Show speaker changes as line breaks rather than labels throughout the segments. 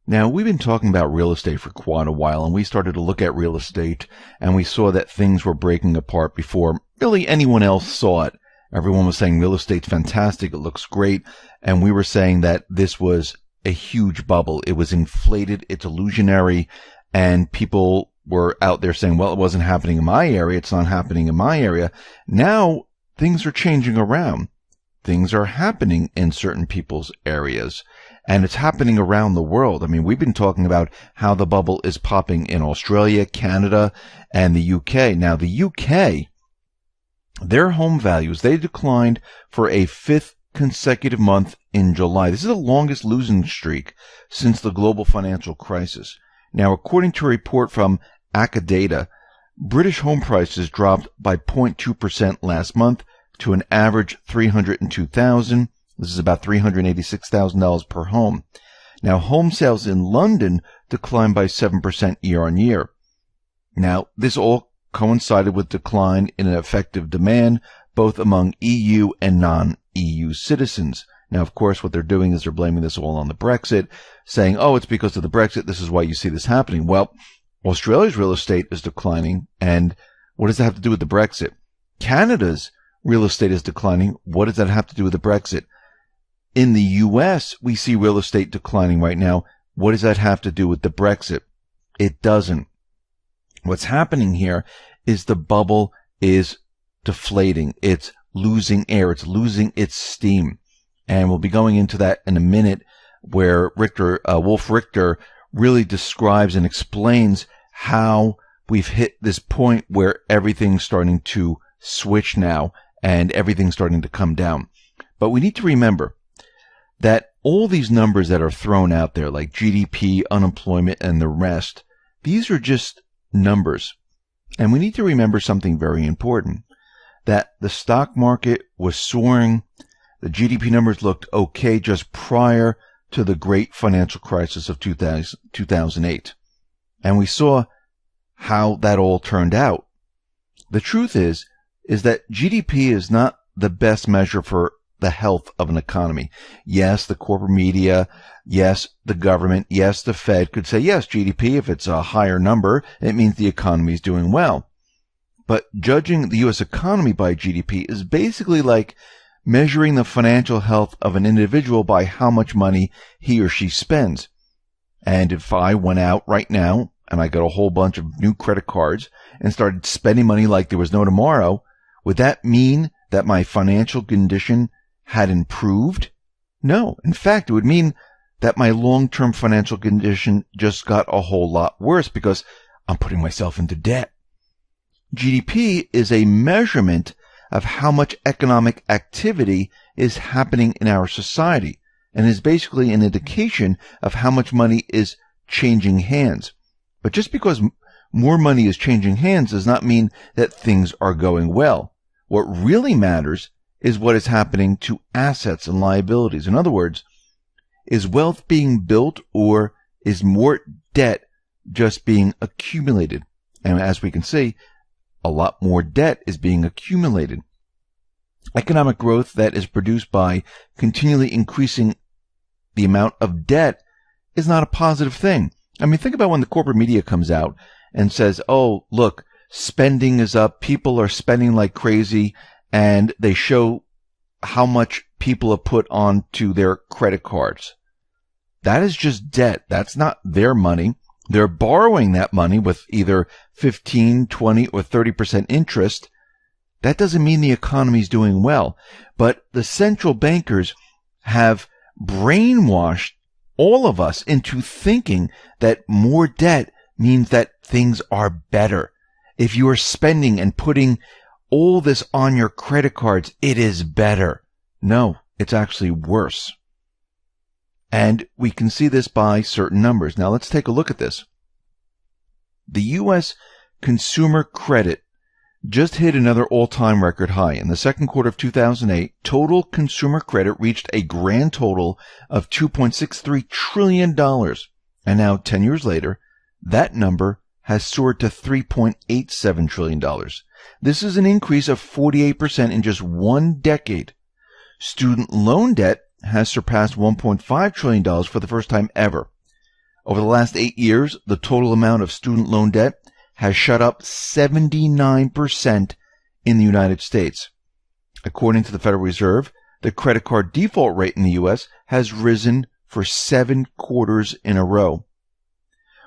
Now, we've been talking about real estate for quite a while, and we started to look at real estate, and we saw that things were breaking apart before really anyone else saw it. Everyone was saying real estate's fantastic, it looks great, and we were saying that this was a huge bubble. It was inflated, it's illusionary, and people were out there saying, well, it wasn't happening in my area, it's not happening in my area. Now, things are changing around. Things are happening in certain people's areas. And it's happening around the world. I mean, we've been talking about how the bubble is popping in Australia, Canada, and the UK. Now, the UK, their home values, they declined for a fifth consecutive month in July. This is the longest losing streak since the global financial crisis. Now, according to a report from Acadata, British home prices dropped by 0.2% last month to an average $302,000. This is about $386,000 per home. Now, home sales in London declined by 7% year on year. Now, this all coincided with decline in effective demand, both among EU and non-EU citizens. Now, of course, what they're doing is they're blaming this all on the Brexit, saying, oh, it's because of the Brexit, this is why you see this happening. Well, Australia's real estate is declining, and what does that have to do with the Brexit? Canada's real estate is declining. What does that have to do with the Brexit? In the U.S., we see real estate declining right now. What does that have to do with the Brexit? It doesn't. What's happening here is the bubble is deflating. It's losing air. It's losing its steam. And we'll be going into that in a minute, where Wolf Richter really describes and explains how we've hit this point where everything's starting to switch now and everything's starting to come down. But we need to remember that all these numbers that are thrown out there, like GDP, unemployment, and the rest, these are just numbers. And we need to remember something very important, that the stock market was soaring. The GDP numbers looked okay just prior to the great financial crisis of 2008. And we saw how that all turned out. The truth is that GDP is not the best measure for the health of an economy. Yes, the corporate media, yes, the government, yes, the Fed could say, yes, GDP, if it's a higher number, it means the economy is doing well. But judging the U.S. economy by GDP is basically like measuring the financial health of an individual by how much money he or she spends. And if I went out right now and I got a whole bunch of new credit cards and started spending money like there was no tomorrow, would that mean that my financial condition had improved? No. In fact, it would mean that my long-term financial condition just got a whole lot worse because I'm putting myself into debt. GDP is a measurement of how much economic activity is happening in our society, and is basically an indication of how much money is changing hands. But just because more money is changing hands does not mean that things are going well. What really matters is what is happening to assets and liabilities. In other words, is wealth being built, or is more debt just being accumulated? And as we can see, a lot more debt is being accumulated. Economic growth that is produced by continually increasing the amount of debt is not a positive thing. I mean, think about when the corporate media comes out and says, oh, look, spending is up, people are spending like crazy, and they show how much people have put onto their credit cards. That is just debt. That's not their money. They're borrowing that money with either 15, 20, or 30% interest. That doesn't mean the economy is doing well. But the central bankers have brainwashed all of us into thinking that more debt means that things are better. If you are spending and putting all this on your credit cards, it is better. No, it's actually worse. And we can see this by certain numbers. Now let's take a look at this. The U.S. consumer credit just hit another all-time record high. In the second quarter of 2008, total consumer credit reached a grand total of $2.63 trillion. And now, 10 years later, that number has soared to $3.87 trillion. This is an increase of 48% in just one decade. Student loan debt has surpassed $1.5 trillion for the first time ever. Over the last 8 years, the total amount of student loan debt has shot up 79% in the United States. According to the Federal Reserve, the credit card default rate in the U.S. has risen for 7 quarters in a row.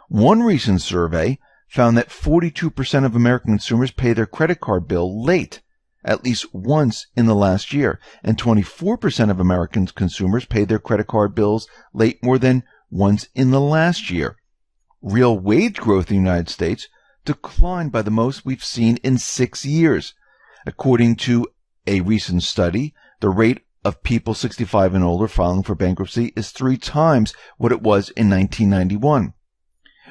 One recent survey found that 42% of American consumers pay their credit card bill late, at least once in the last year, and 24% of American consumers pay their credit card bills late more than once in the last year. Real wage growth in the United States declined by the most we've seen in 6 years. According to a recent study, the rate of people 65 and older filing for bankruptcy is 3 times what it was in 1991.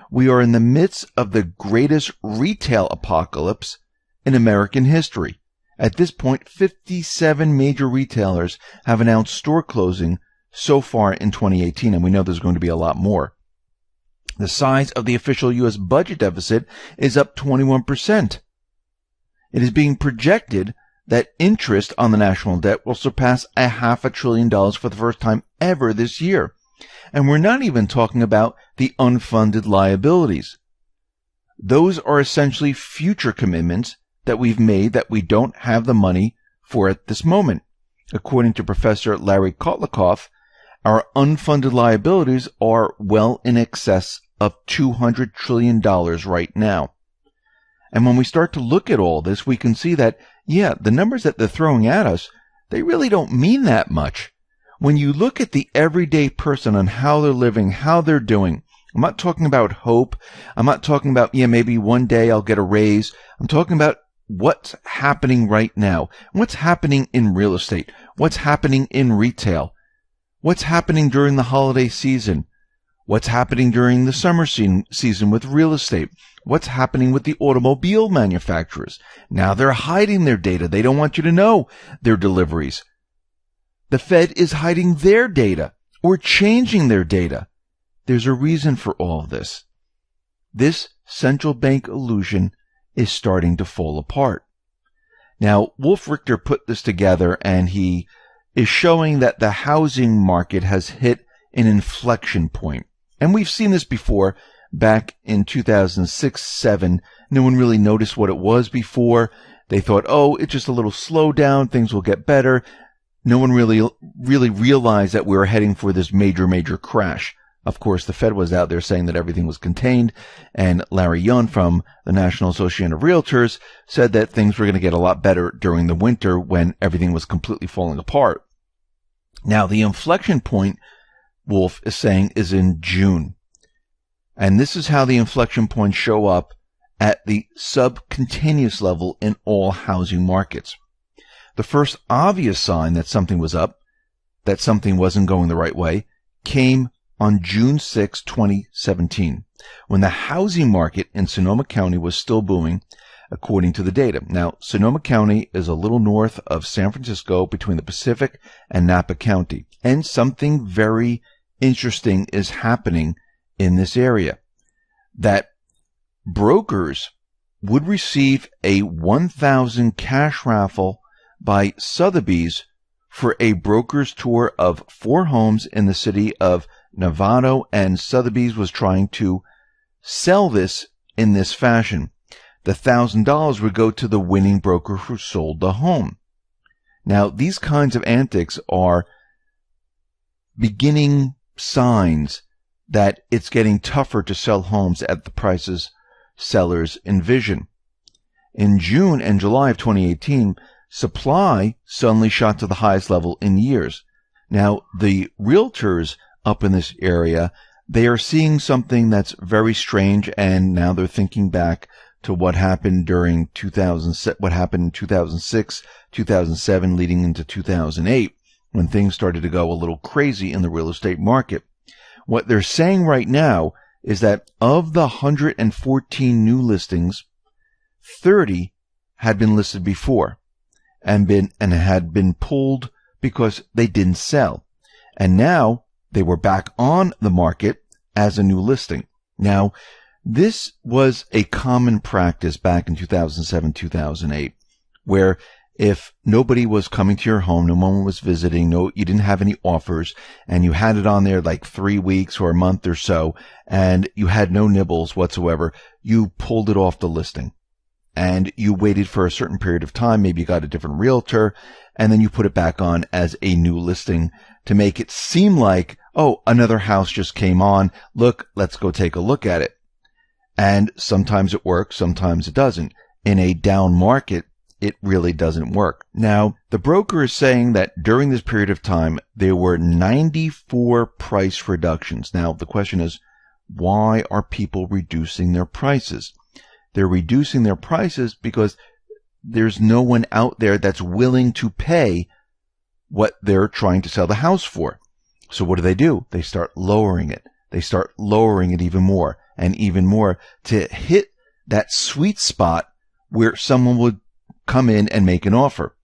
We are in the midst of the greatest retail apocalypse in American history. At this point, 57 major retailers have announced store closing so far in 2018, and we know there's going to be a lot more. The size of the official U.S. budget deficit is up 21%. It is being projected that interest on the national debt will surpass $500 billion for the first time ever this year. And we're not even talking about the unfunded liabilities. Those are essentially future commitments that we've made that we don't have the money for at this moment. According to Professor Larry Kotlikoff, our unfunded liabilities are well in excess of $200 trillion right now. And when we start to look at all this, we can see that, the numbers that they're throwing at us, they really don't mean that much. When you look at the everyday person and how they're living, how they're doing, I'm not talking about hope. I'm not talking about, maybe one day I'll get a raise. I'm talking about what's happening right now. What's happening in real estate? What's happening in retail? What's happening during the holiday season? What's happening during the summer season with real estate? What's happening with the automobile manufacturers? Now they're hiding their data. They don't want you to know their deliveries. The Fed is hiding their data or changing their data. There's a reason for all of this. This central bank illusion is starting to fall apart. Now, Wolf Richter put this together, and he is showing that the housing market has hit an inflection point. And we've seen this before back in 2006-07. No one really noticed what it was before. They thought, it's just a little slowdown. Things will get better. No one really realized that we were heading for this major crash. Of course, the Fed was out there saying that everything was contained, and Larry Young from the National Association of Realtors said that things were going to get a lot better during the winter when everything was completely falling apart. Now, the inflection point, Wolf is saying, is in June. And this is how the inflection points show up at the subcontinuous level in all housing markets. The first obvious sign that something was up, that something wasn't going the right way, came on June 6, 2017, when the housing market in Sonoma County was still booming, according to the data. Now, Sonoma County is a little north of San Francisco between the Pacific and Napa County, and something very interesting is happening in this area, that brokers would receive a 1,000 cash raffle by Sotheby's for a broker's tour of 4 homes in the city of Novato, and Sotheby's was trying to sell this in this fashion. The $1,000 would go to the winning broker who sold the home. Now, these kinds of antics are beginning signs that it's getting tougher to sell homes at the prices sellers envision. In June and July of 2018, supply suddenly shot to the highest level in years. Now, the realtors up in this area, they are seeing something that's very strange, and now they're thinking back to what happened during 2006, 2007, leading into 2008, when things started to go a little crazy in the real estate market. What they're saying right now is that of the 114 new listings, 30 had been listed before and had been pulled because they didn't sell. And now they were back on the market as a new listing. Now, this was a common practice back in 2007, 2008, where if nobody was coming to your home, no one was visiting, you didn't have any offers, and you had it on there like 3 weeks or a month or so, and you had no nibbles whatsoever, you pulled it off the listing. And you waited for a certain period of time, maybe you got a different realtor, and then you put it back on as a new listing to make it seem like, oh, another house just came on. Look, let's go take a look at it. And sometimes it works, sometimes it doesn't. In a down market, it really doesn't work. Now, the broker is saying that during this period of time, there were 94 price reductions. Now, the question is, why are people reducing their prices? They're reducing their prices because there's no one out there that's willing to pay what they're trying to sell the house for. So what do? They start lowering it. They start lowering it even more and even more to hit that sweet spot where someone would come in and make an offer.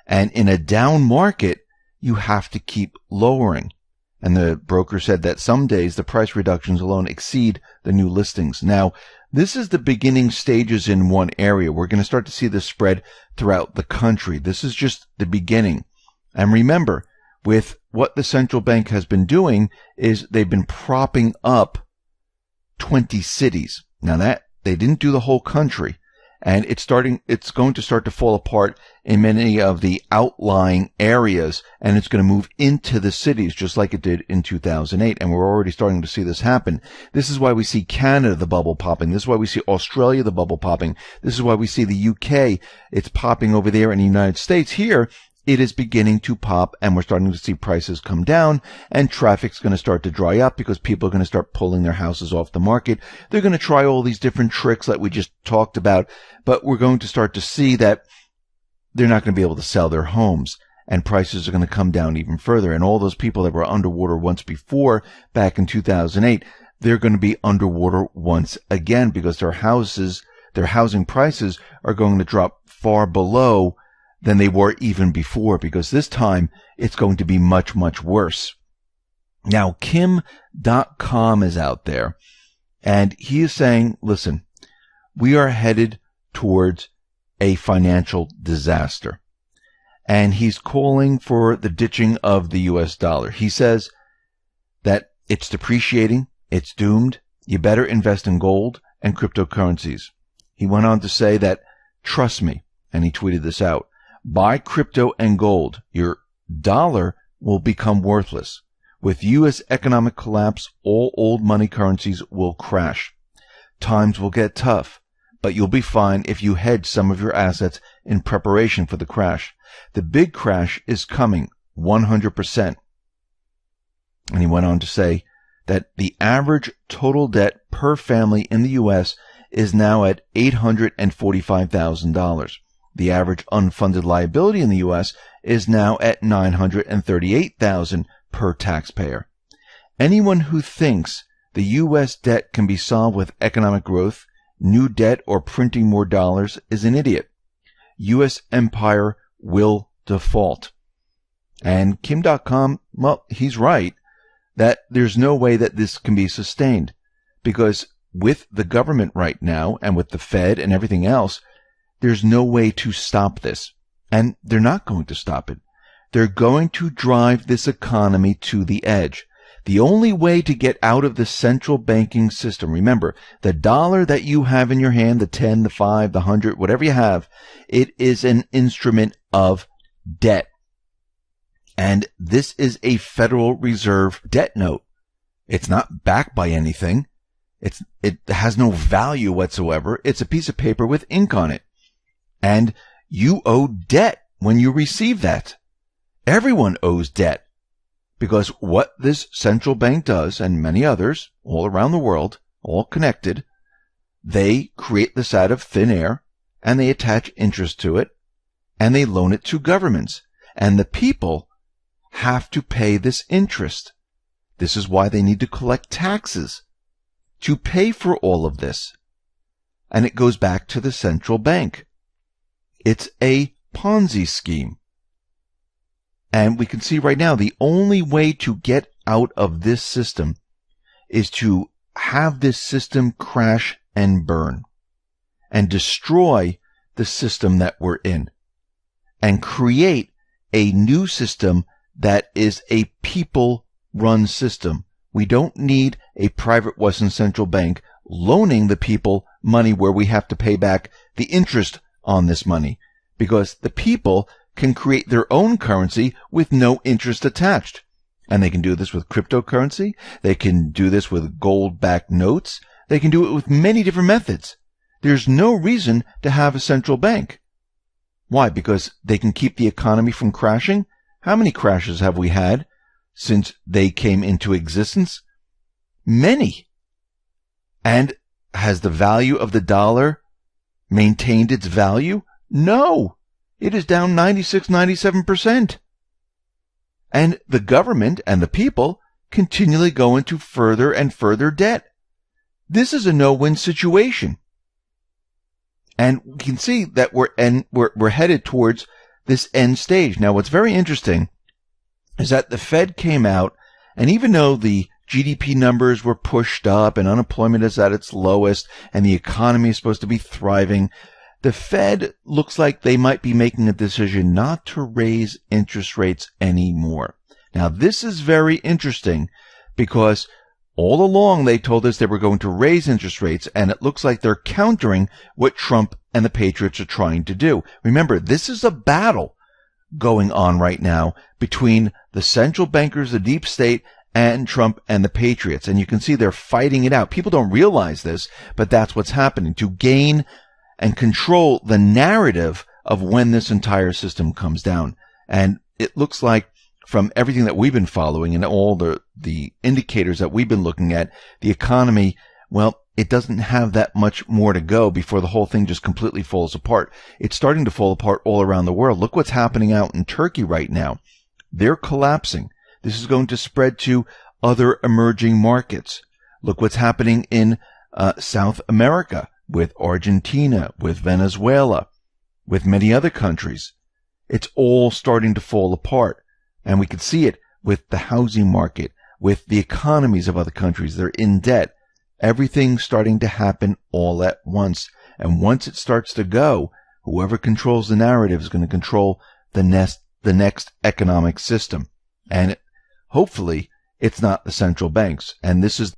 And in a down market, you have to keep lowering. And the broker said that some days the price reductions alone exceed the new listings. Now, this is the beginning stages in one area. We're going to start to see this spread throughout the country. This is just the beginning. And remember, with what the central bank has been doing is they've been propping up 20 cities. Now that they didn't do the whole country. And it's going to start to fall apart in many of the outlying areas, and it's going to move into the cities just like it did in 2008. And we're already starting to see this happen. This is why we see Canada, the bubble popping. This is why we see Australia, the bubble popping. This is why we see the UK. It's popping over there in the United States. Here, it is beginning to pop, and we're starting to see prices come down, and traffic's going to start to dry up because people are going to start pulling their houses off the market. They're going to try all these different tricks like we just talked about, but we're going to start to see that they're not going to be able to sell their homes, and prices are going to come down even further. And all those people that were underwater once before, back in 2008, they're going to be underwater once again because their housing prices are going to drop far below than they were even before, because this time it's going to be much, much worse. Now, Kim.com is out there, and he is saying, listen, we are headed towards a financial disaster. And he's calling for the ditching of the US dollar. He says that it's depreciating, it's doomed, you better invest in gold and cryptocurrencies. He went on to say that, trust me, and he tweeted this out, buy crypto and gold. Your dollar will become worthless. With U.S. economic collapse, all old money currencies will crash. Times will get tough, but you'll be fine if you hedge some of your assets in preparation for the crash. The big crash is coming, 100%. And he went on to say that the average total debt per family in the U.S. is now at $845,000. The average unfunded liability in the U.S. is now at $938,000 per taxpayer. Anyone who thinks the U.S. debt can be solved with economic growth, new debt, or printing more dollars is an idiot. U.S. empire will default. And Kim.com, well, he's right that there's no way that this can be sustained, because with the government right now and with the Fed and everything else, there's no way to stop this. And they're not going to stop it. They're going to drive this economy to the edge. The only way to get out of the central banking system, remember, the dollar that you have in your hand, the 10, the 5, the 100, whatever you have, it is an instrument of debt. And this is a Federal Reserve debt note. It's not backed by anything. It has no value whatsoever. It's a piece of paper with ink on it. And you owe debt when you receive that. Everyone owes debt. Because what this central bank does, and many others all around the world, all connected, they create this out of thin air, and they attach interest to it, and they loan it to governments. And the people have to pay this interest. This is why they need to collect taxes to pay for all of this. And it goes back to the central bank. It's a Ponzi scheme. And we can see right now the only way to get out of this system is to have this system crash and burn and destroy the system that we're in. and create a new system that is a people-run system. We don't need a private Western central bank loaning the people money where we have to pay back the interest on this money, because the people can create their own currency with no interest attached. And they can do this with cryptocurrency. They can do this with gold-backed notes. They can do it with many different methods. There's no reason to have a central bank. Why? Because they can keep the economy from crashing? How many crashes have we had since they came into existence? Many. And has the value of the dollar maintained its value? No. It is down 96, 97%. And the government and the people continually go into further and further debt. This is a no-win situation. And we can see that we're headed towards this end stage. Now, what's very interesting is that the Fed came out, and even though the GDP numbers were pushed up and unemployment is at its lowest and the economy is supposed to be thriving, the Fed looks like they might be making a decision not to raise interest rates anymore. Now, this is very interesting because all along they told us they were going to raise interest rates, and it looks like they're countering what Trump and the Patriots are trying to do. Remember, this is a battle going on right now between the central bankers, the deep state, and Trump and the Patriots. And you can see they're fighting it out. People don't realize this, but that's what's happening to gain and control the narrative of when this entire system comes down. And it looks like from everything that we've been following and all the indicators that we've been looking at, the economy, well, it doesn't have that much more to go before the whole thing just completely falls apart. It's starting to fall apart all around the world. Look what's happening out in Turkey right now. They're collapsing. This is going to spread to other emerging markets. Look what's happening in South America with Argentina, with Venezuela, with many other countries. It's all starting to fall apart. And we can see it with the housing market, with the economies of other countries. They're in debt. Everything's starting to happen all at once. And once it starts to go, whoever controls the narrative is going to control the next economic system. And hopefully, it's not the central banks. And this is